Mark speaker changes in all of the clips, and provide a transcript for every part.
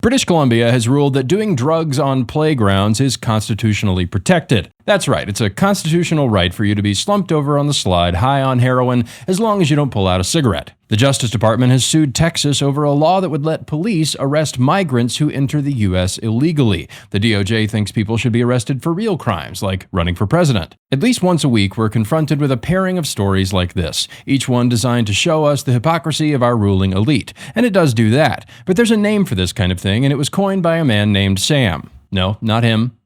Speaker 1: British Columbia has ruled that doing drugs on playgrounds is constitutionally protected. That's right, it's a constitutional right for you to be slumped over on the slide high on heroin as long as you don't pull out a cigarette. The Justice Department has sued Texas over a law that would let police arrest migrants who enter the U.S. illegally. The DOJ thinks people should be arrested for real crimes, like running for president. At least once a week, we're confronted with a pairing of stories like this, each one designed to show us the hypocrisy of our ruling elite. And it does do that. But there's a name for this kind of thing, and it was coined by a man named Sam. No, not him.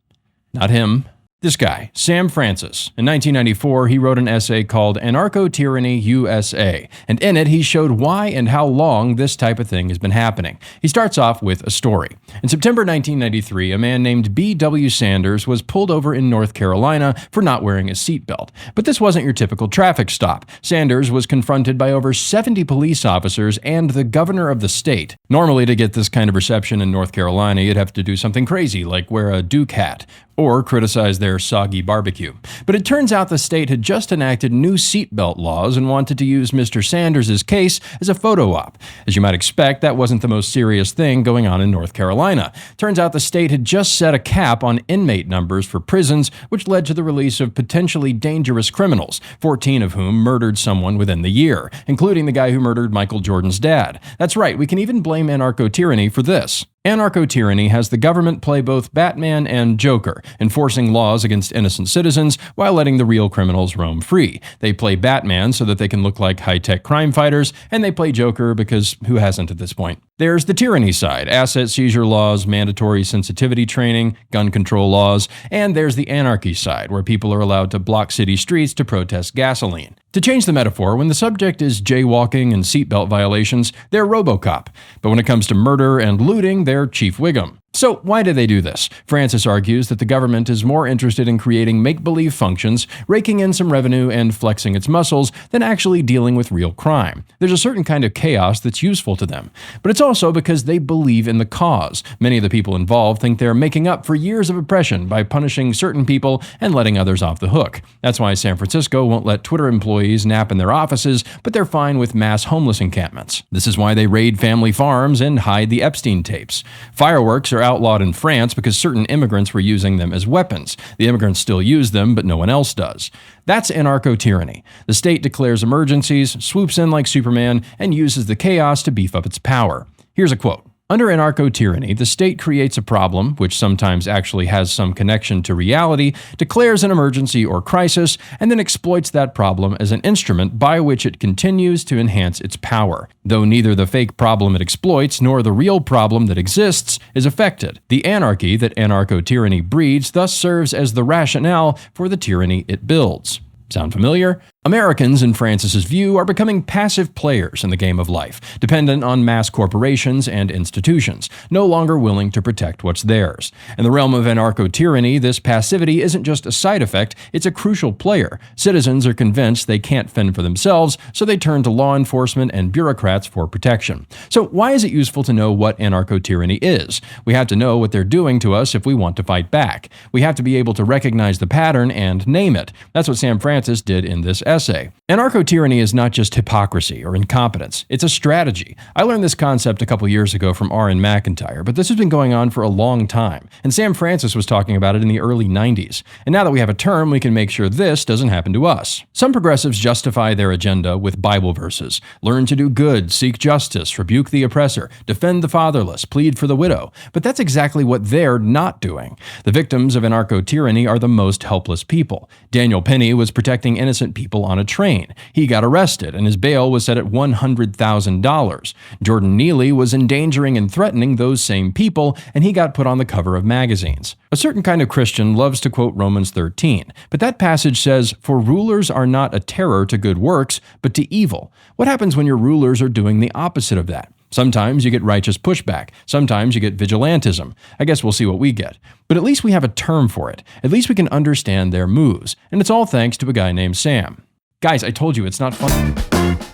Speaker 1: Not him. This guy, Sam Francis. In 1994, he wrote an essay called Anarcho-Tyranny USA, and in it he showed why and how long this type of thing has been happening. He starts off with a story. In September 1993, a man named B.W. Sanders was pulled over in North Carolina for not wearing a seatbelt. But this wasn't your typical traffic stop. Sanders was confronted by over 70 police officers and the governor of the state. Normally, to get this kind of reception in North Carolina, you'd have to do something crazy, like wear a Duke hat, or criticize their soggy barbecue. But it turns out the state had just enacted new seatbelt laws and wanted to use Mr. Sanders' case as a photo op. As you might expect, that wasn't the most serious thing going on in North Carolina. Turns out the state had just set a cap on inmate numbers for prisons, which led to the release of potentially dangerous criminals, 14 of whom murdered someone within the year, including the guy who murdered Michael Jordan's dad. That's right, we can even blame anarcho-tyranny for this. Anarcho-tyranny has the government play both Batman and Joker, enforcing laws against innocent citizens while letting the real criminals roam free. They play Batman so that they can look like high-tech crime fighters, and they play Joker because who hasn't at this point? There's the tyranny side, asset seizure laws, mandatory sensitivity training, gun control laws, and there's the anarchy side, where people are allowed to block city streets to protest gasoline. To change the metaphor, when the subject is jaywalking and seatbelt violations, they're RoboCop. But when it comes to murder and looting, they're Chief Wiggum. So why do they do this? Francis argues that the government is more interested in creating make-believe functions, raking in some revenue and flexing its muscles than actually dealing with real crime. There's a certain kind of chaos that's useful to them. But it's also because they believe in the cause. Many of the people involved think they're making up for years of oppression by punishing certain people and letting others off the hook. That's why San Francisco won't let Twitter employees nap in their offices, but they're fine with mass homeless encampments. This is why they raid family farms and hide the Epstein tapes. Fireworks are outlawed in France because certain immigrants were using them as weapons. The immigrants still use them, but no one else does. That's anarcho-tyranny. The state declares emergencies, swoops in like Superman, and uses the chaos to beef up its power. Here's a quote. Under anarcho-tyranny, the state creates a problem, which sometimes actually has some connection to reality, declares an emergency or crisis, and then exploits that problem as an instrument by which it continues to enhance its power. Though neither the fake problem it exploits nor the real problem that exists is affected, the anarchy that anarcho-tyranny breeds thus serves as the rationale for the tyranny it builds. Sound familiar? Americans, in Francis's view, are becoming passive players in the game of life, dependent on mass corporations and institutions, no longer willing to protect what's theirs. In the realm of anarcho-tyranny, this passivity isn't just a side effect, it's a crucial player. Citizens are convinced they can't fend for themselves, so they turn to law enforcement and bureaucrats for protection. So why is it useful to know what anarcho-tyranny is? We have to know what they're doing to us if we want to fight back. We have to be able to recognize the pattern and name it. That's what Sam Francis did in this essay. Anarcho-tyranny is not just hypocrisy or incompetence, it's a strategy. I learned this concept a couple years ago from R.N. McIntyre, but this has been going on for a long time, and Sam Francis was talking about it in the early 90s. And now that we have a term, we can make sure this doesn't happen to us. Some progressives justify their agenda with Bible verses. Learn to do good, seek justice, rebuke the oppressor, defend the fatherless, plead for the widow. But that's exactly what they're not doing. The victims of anarcho-tyranny are the most helpless people. Daniel Penny was protecting innocent people on a train. He got arrested, and his bail was set at $100,000. Jordan Neely was endangering and threatening those same people, and he got put on the cover of magazines. A certain kind of Christian loves to quote Romans 13, but that passage says, "For rulers are not a terror to good works, but to evil." What happens when your rulers are doing the opposite of that? Sometimes you get righteous pushback. Sometimes you get vigilantism. I guess we'll see what we get. But at least we have a term for it. At least we can understand their moves. And it's all thanks to a guy named Sam. Guys, I told you it's not fun.